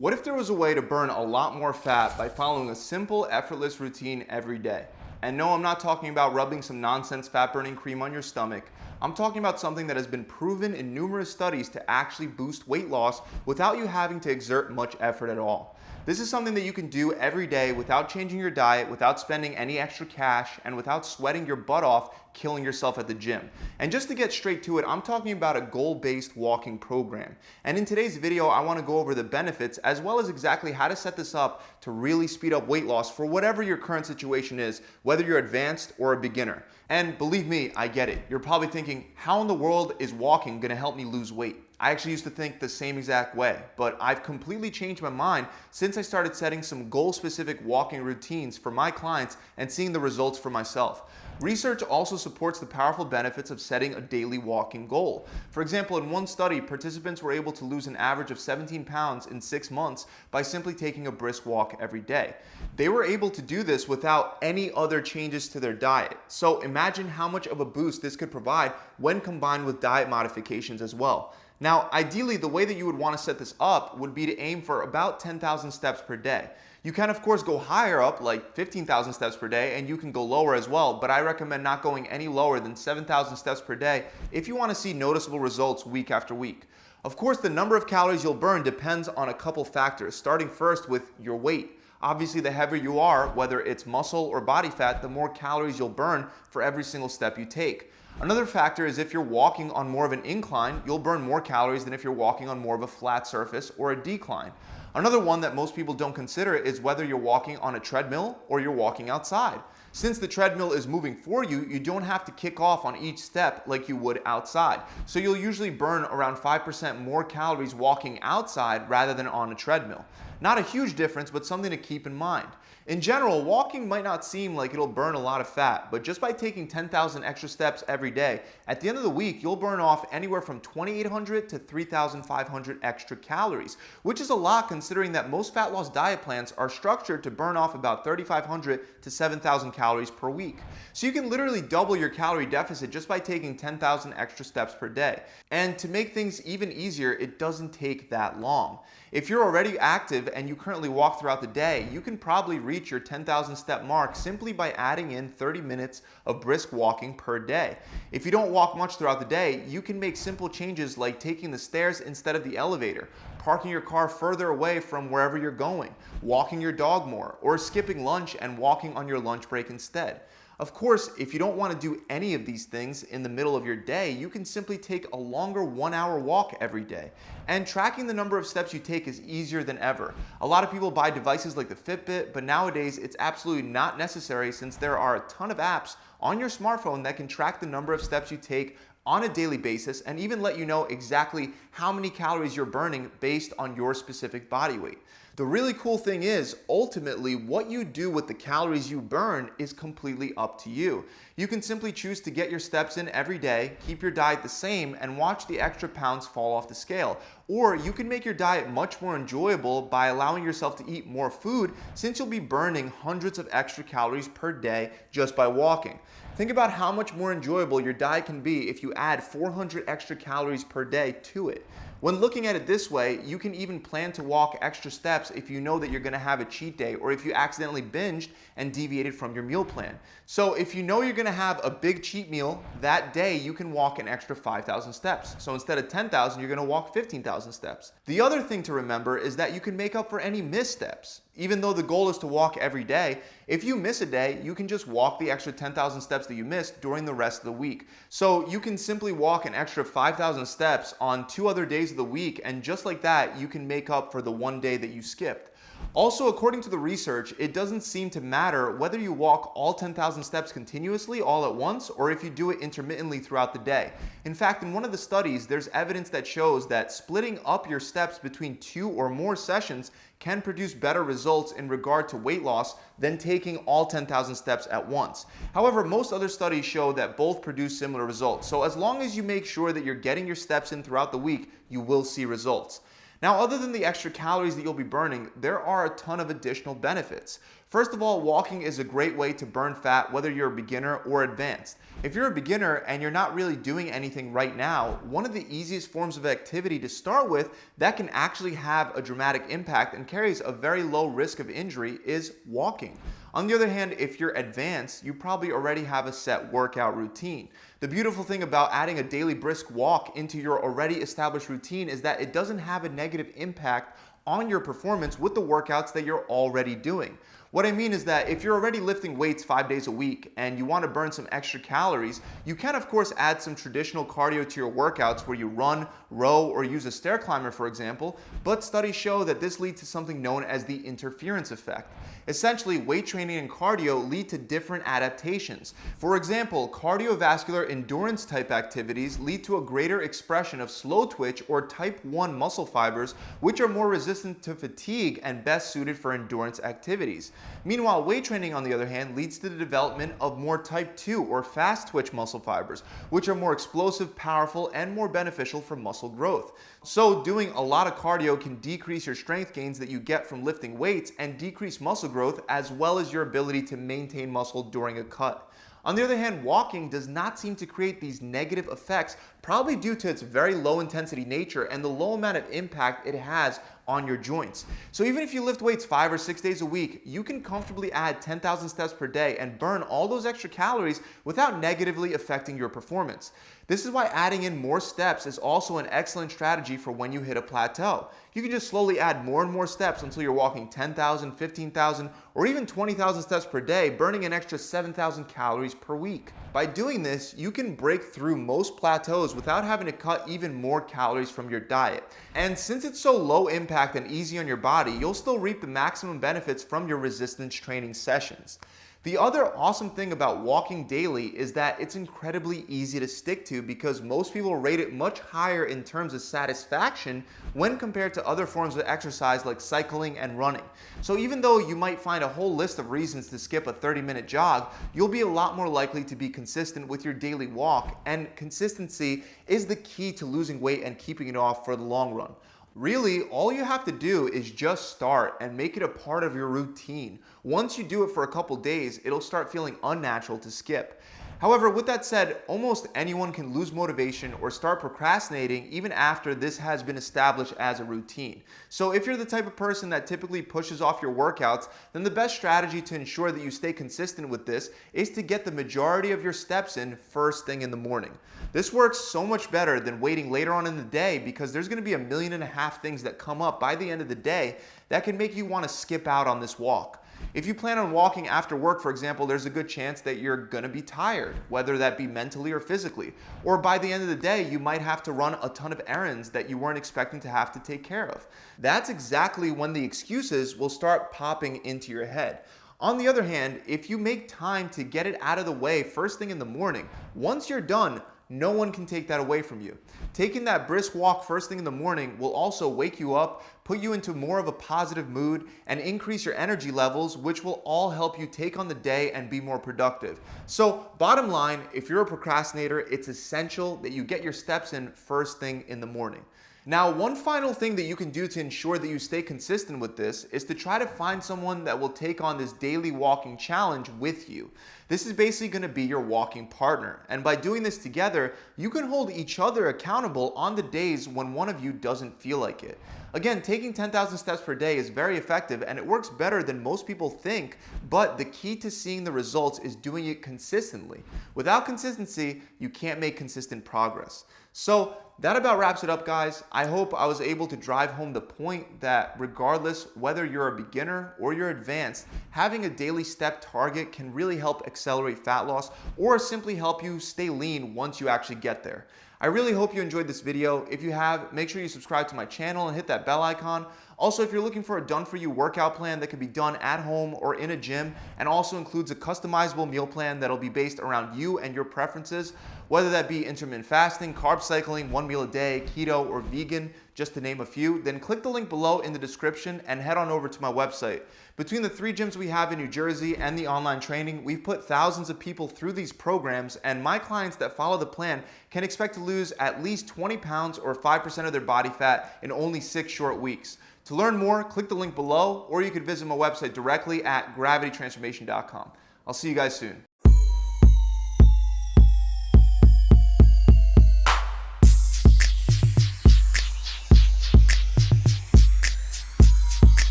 What if there was a way to burn a lot more fat by following a simple, effortless routine every day? And no, I'm not talking about rubbing some nonsense fat-burning cream on your stomach. I'm talking about something that has been proven in numerous studies to actually boost weight loss without you having to exert much effort at all. This is something that you can do every day without changing your diet, without spending any extra cash, and without sweating your butt off killing yourself at the gym. And just to get straight to it, I'm talking about a goal-based walking program. And in today's video, I want to go over the benefits as well as exactly how to set this up to really speed up weight loss for whatever your current situation is, whether you're advanced or a beginner. And believe me, I get it. You're probably thinking, how in the world is walking going to help me lose weight? I actually used to think the same exact way, but I've completely changed my mind since I started setting some goal-specific walking routines for my clients and seeing the results for myself. Research also supports the powerful benefits of setting a daily walking goal. For example, in one study, participants were able to lose an average of 17 pounds in 6 months by simply taking a brisk walk every day. They were able to do this without any other changes to their diet. So imagine how much of a boost this could provide when combined with diet modifications as well. Now, ideally, the way that you would want to set this up would be to aim for about 10,000 steps per day. You can, of course, go higher up, like 15,000 steps per day, and you can go lower as well, but I recommend not going any lower than 7,000 steps per day if you want to see noticeable results week after week. Of course, the number of calories you'll burn depends on a couple factors, starting first with your weight. Obviously, the heavier you are, whether it's muscle or body fat, the more calories you'll burn for every single step you take. Another factor is if you're walking on more of an incline, you'll burn more calories than if you're walking on more of a flat surface or a decline. Another one that most people don't consider is whether you're walking on a treadmill or you're walking outside. Since the treadmill is moving for you, you don't have to kick off on each step like you would outside. So you'll usually burn around 5% more calories walking outside rather than on a treadmill. Not a huge difference, but something to keep in mind. In general, walking might not seem like it'll burn a lot of fat, but just by taking 10,000 extra steps every day, at the end of the week, you'll burn off anywhere from 2,800 to 3,500 extra calories, which is a lot considering that most fat loss diet plans are structured to burn off about 3,500 to 7,000 calories per week. So you can literally double your calorie deficit just by taking 10,000 extra steps per day. And to make things even easier, it doesn't take that long. If you're already active and you currently walk throughout the day, you can probably reach your 10,000 step mark simply by adding in 30 minutes of brisk walking per day. If you don't walk much throughout the day, you can make simple changes like taking the stairs instead of the elevator, parking your car further away from wherever you're going, walking your dog more, or skipping lunch and walking on your lunch break instead. Of course, if you don't want to do any of these things in the middle of your day, you can simply take a longer 1-hour walk every day. And tracking the number of steps you take is easier than ever. A lot of people buy devices like the Fitbit, but nowadays it's absolutely not necessary since there are a ton of apps on your smartphone that can track the number of steps you take on a daily basis and even let you know exactly how many calories you're burning based on your specific body weight. The really cool thing is, ultimately, what you do with the calories you burn is completely up to you. You can simply choose to get your steps in every day, keep your diet the same, and watch the extra pounds fall off the scale. Or you can make your diet much more enjoyable by allowing yourself to eat more food since you'll be burning hundreds of extra calories per day just by walking. Think about how much more enjoyable your diet can be if you add 400 extra calories per day to it. When looking at it this way, you can even plan to walk extra steps if you know that you're going to have a cheat day or if you accidentally binged and deviated from your meal plan. So if you know you're going to have a big cheat meal that day, you can walk an extra 5,000 steps. So instead of 10,000, you're going to walk 15,000 steps. The other thing to remember is that you can make up for any missed steps. Even though the goal is to walk every day, if you miss a day, you can just walk the extra 10,000 steps that you missed during the rest of the week. So you can simply walk an extra 5,000 steps on 2 other days of the week, and just like that, you can make up for the one day that you skipped. Also, according to the research, it doesn't seem to matter whether you walk all 10,000 steps continuously all at once or if you do it intermittently throughout the day. In fact, in one of the studies, there's evidence that shows that splitting up your steps between 2 or more sessions can produce better results in regard to weight loss than taking all 10,000 steps at once. However, most other studies show that both produce similar results. So as long as you make sure that you're getting your steps in throughout the week, you will see results. Now, other than the extra calories that you'll be burning, there are a ton of additional benefits. First of all, walking is a great way to burn fat whether you're a beginner or advanced. If you're a beginner and you're not really doing anything right now, one of the easiest forms of activity to start with that can actually have a dramatic impact and carries a very low risk of injury is walking. On the other hand, if you're advanced, you probably already have a set workout routine. The beautiful thing about adding a daily brisk walk into your already established routine is that it doesn't have a negative impact on your performance with the workouts that you're already doing. What I mean is that if you're already lifting weights 5 days a week and you want to burn some extra calories, you can of course add some traditional cardio to your workouts where you run, row, or use a stair climber, for example, but studies show that this leads to something known as the interference effect. Essentially, weight training and cardio lead to different adaptations. For example, cardiovascular endurance type activities lead to a greater expression of slow twitch or type 1 muscle fibers, which are more resistant to fatigue and best suited for endurance activities. Meanwhile, weight training, on the other hand, leads to the development of more type 2 or fast twitch muscle fibers, which are more explosive, powerful, and more beneficial for muscle growth. So doing a lot of cardio can decrease your strength gains that you get from lifting weights and decrease muscle growth as well as your ability to maintain muscle during a cut. On the other hand, walking does not seem to create these negative effects, probably due to its very low intensity nature and the low amount of impact it has on your joints. So even if you lift weights 5 or 6 days a week, you can comfortably add 10,000 steps per day and burn all those extra calories without negatively affecting your performance. This is why adding in more steps is also an excellent strategy for when you hit a plateau. You can just slowly add more and more steps until you're walking 10,000, 15,000, or even 20,000 steps per day, burning an extra 7,000 calories per week. By doing this, you can break through most plateaus without having to cut even more calories from your diet. And since it's so low impact and easy on your body, you'll still reap the maximum benefits from your resistance training sessions. The other awesome thing about walking daily is that it's incredibly easy to stick to because most people rate it much higher in terms of satisfaction when compared to other forms of exercise like cycling and running. So even though you might find a whole list of reasons to skip a 30-minute jog, you'll be a lot more likely to be consistent with your daily walk, and consistency is the key to losing weight and keeping it off for the long run. Really, all you have to do is just start and make it a part of your routine. Once you do it for a couple days, it'll start feeling unnatural to skip. However, with that said, almost anyone can lose motivation or start procrastinating even after this has been established as a routine. So if you're the type of person that typically pushes off your workouts, then the best strategy to ensure that you stay consistent with this is to get the majority of your steps in first thing in the morning. This works so much better than waiting later on in the day because there's going to be 1.5 million things that come up by the end of the day that can make you want to skip out on this walk. If you plan on walking after work, for example, there's a good chance that you're going to be tired, whether that be mentally or physically. Or by the end of the day, you might have to run a ton of errands that you weren't expecting to have to take care of. That's exactly when the excuses will start popping into your head. On the other hand, if you make time to get it out of the way first thing in the morning, once you're done, no one can take that away from you. Taking that brisk walk first thing in the morning will also wake you up, put you into more of a positive mood, and increase your energy levels, which will all help you take on the day and be more productive. So bottom line, if you're a procrastinator, it's essential that you get your steps in first thing in the morning. Now, one final thing that you can do to ensure that you stay consistent with this is to try to find someone that will take on this daily walking challenge with you. This is basically going to be your walking partner. And by doing this together, you can hold each other accountable on the days when one of you doesn't feel like it. Again, taking 10,000 steps per day is very effective and it works better than most people think, but the key to seeing the results is doing it consistently. Without consistency, you can't make consistent progress. So that about wraps it up, guys. I hope I was able to drive home the point that regardless whether you're a beginner or you're advanced, having a daily step target can really help accelerate fat loss or simply help you stay lean once you actually get there. I really hope you enjoyed this video. If you have, make sure you subscribe to my channel and hit that bell icon. Also, if you're looking for a done-for-you workout plan that can be done at home or in a gym and also includes a customizable meal plan that'll be based around you and your preferences, whether that be intermittent fasting, carb cycling, 1 meal a day, keto, or vegan, just to name a few, then click the link below in the description and head on over to my website. Between the 3 gyms we have in New Jersey and the online training, we've put thousands of people through these programs, and my clients that follow the plan can expect to lose at least 20 pounds or 5% of their body fat in only 6 short weeks. To learn more, click the link below, or you could visit my website directly at gravitytransformation.com. I'll see you guys soon.